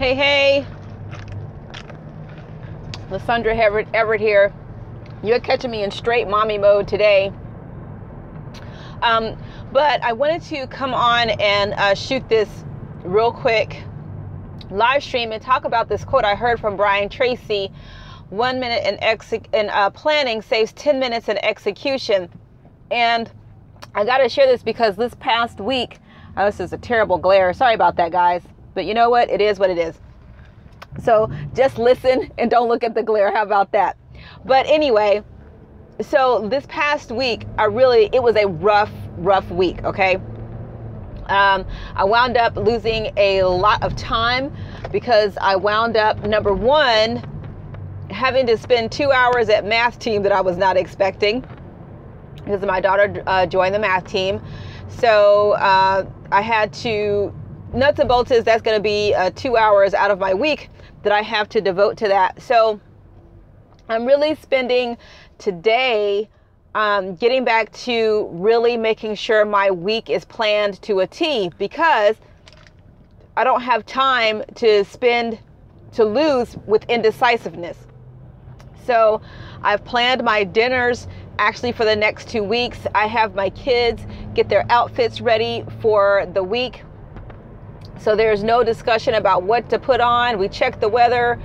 Hey, hey, Lysandra Everett here. You're catching me in straight mommy mode today. But I wanted to come on and shoot this real quick live stream and talk about this quote I heard from Brian Tracy. 1 minute in planning saves 10 minutes in execution. And I got to share this because this past week, this is a terrible glare. Sorry about that, guys. But you know what? It is what it is. So just listen and don't look at the glare. How about that? But anyway, so this past week, it was a rough week, okay? I wound up losing a lot of time because I wound up, number one, having to spend 2 hours at math team that I was not expecting because my daughter joined the math team. So I had to, nuts and bolts is that's going to be 2 hours out of my week that I have to devote to that. So I'm really spending today getting back to really making sure my week is planned to a T, because I don't have time to lose with indecisiveness. So I've planned my dinners actually for the next 2 weeks. I have my kids get their outfits ready for the week. So there's no discussion about what to put on. We check the weather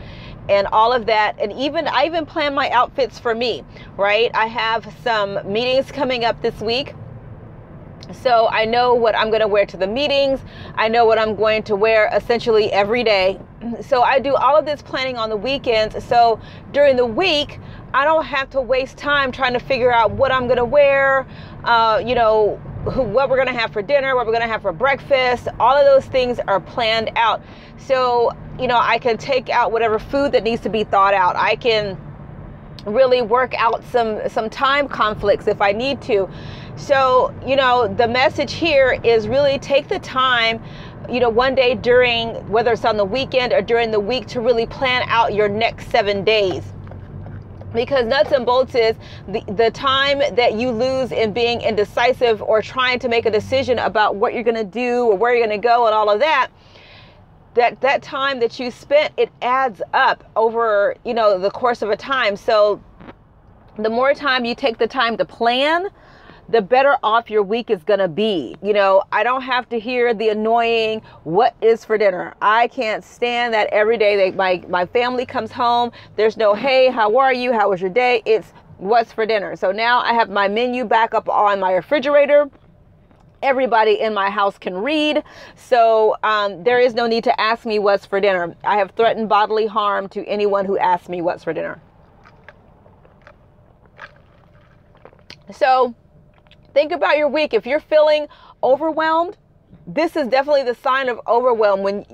and all of that. And I even plan my outfits for me, right? I have some meetings coming up this week. So I know what I'm going to wear to the meetings. I know what I'm going to wear essentially every day. So I do all of this planning on the weekends. So during the week, I don't have to waste time trying to figure out what I'm going to wear, what we're going to have for dinner, what we're going to have for breakfast. All of those things are planned out. So, I can take out whatever food that needs to be thought out. I can really work out some time conflicts if I need to. So, the message here is really take the time, one day during, whether it's on the weekend or during the week, to really plan out your next 7 days. Because nuts and bolts is the time that you lose in being indecisive or trying to make a decision about what you're going to do or where you're going to go and all of that. That time that you spent, it adds up over, the course of a time. So the more time you take the time to plan, the better off your week is going to be. I don't have to hear the annoying, what is for dinner? I can't stand that every day. My family comes home. There's no, hey, how are you? How was your day? It's what's for dinner. So now I have my menu back up on my refrigerator. Everybody in my house can read. So there is no need to ask me what's for dinner. I have threatened bodily harm to anyone who asks me what's for dinner. So think about your week. If you're feeling overwhelmed, this is definitely the sign of overwhelm. When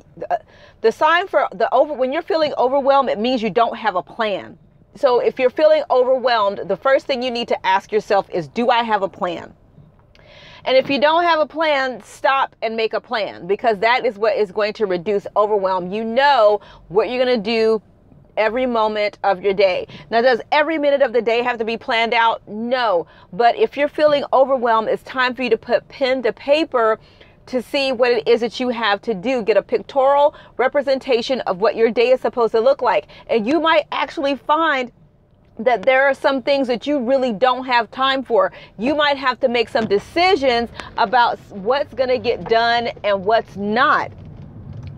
you're feeling overwhelmed, it means you don't have a plan. So if you're feeling overwhelmed, the first thing you need to ask yourself is, do I have a plan? And if you don't have a plan, stop and make a plan, because that is what is going to reduce overwhelm. You know what you're going to do every moment of your day. Now, does every minute of the day have to be planned out? No. But if you're feeling overwhelmed, it's time for you to put pen to paper to see what it is that you have to do. Get a pictorial representation of what your day is supposed to look like. And you might actually find that there are some things that you really don't have time for. You might have to make some decisions about what's going to get done and what's not.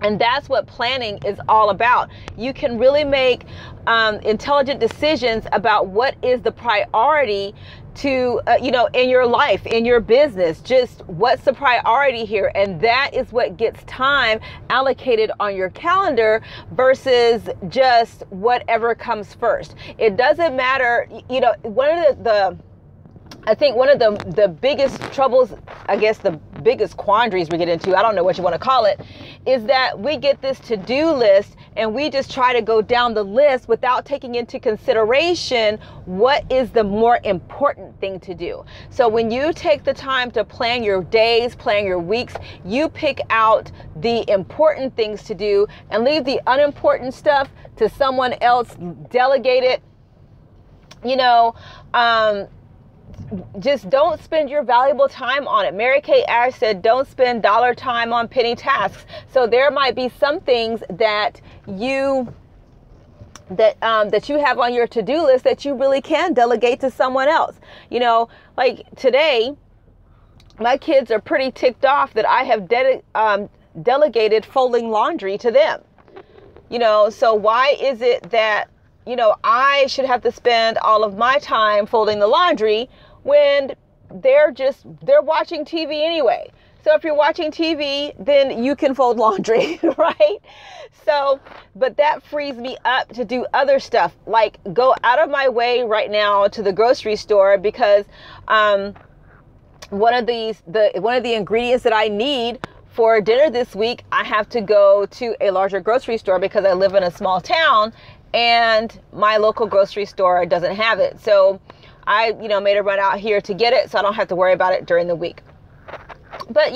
And that's what planning is all about. You can really make intelligent decisions about what is the priority to, in your life, in your business. Just what's the priority here? And that is what gets time allocated on your calendar versus just whatever comes first. It doesn't matter. I think one of the biggest troubles, I guess the biggest quandaries we get into, I don't know what you want to call it, is that we get this to-do list and we just try to go down the list without taking into consideration what is the more important thing to do. So when you take the time to plan your days, plan your weeks, you pick out the important things to do and leave the unimportant stuff to someone else, delegate it, just don't spend your valuable time on it. Mary Kay Ash said, don't spend dollar time on penny tasks. So there might be some things that you have on your to-do list that you really can delegate to someone else. You know, like today, my kids are pretty ticked off that I have delegated folding laundry to them. You know, so why is it that, you know, I should have to spend all of my time folding the laundry when they're watching TV anyway? So if you're watching TV, then you can fold laundry, right? So, but that frees me up to do other stuff, like go out of my way right now to the grocery store, because one of the ingredients that I need for dinner this week, I have to go to a larger grocery store because I live in a small town and my local grocery store doesn't have it. So I, made a run out here to get it so I don't have to worry about it during the week. But,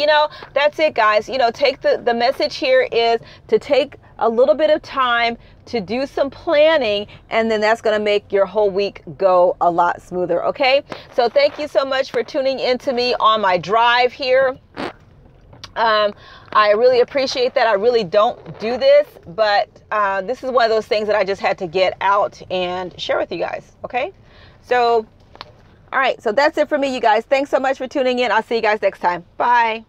that's it, guys. Take the message here is to take a little bit of time to do some planning, and then that's going to make your whole week go a lot smoother. Okay. So thank you so much for tuning in to me on my drive here. I really appreciate that. I really don't do this, but this is one of those things that I just had to get out and share with you guys. Okay. So, all right. So that's it for me, you guys. Thanks so much for tuning in. I'll see you guys next time. Bye.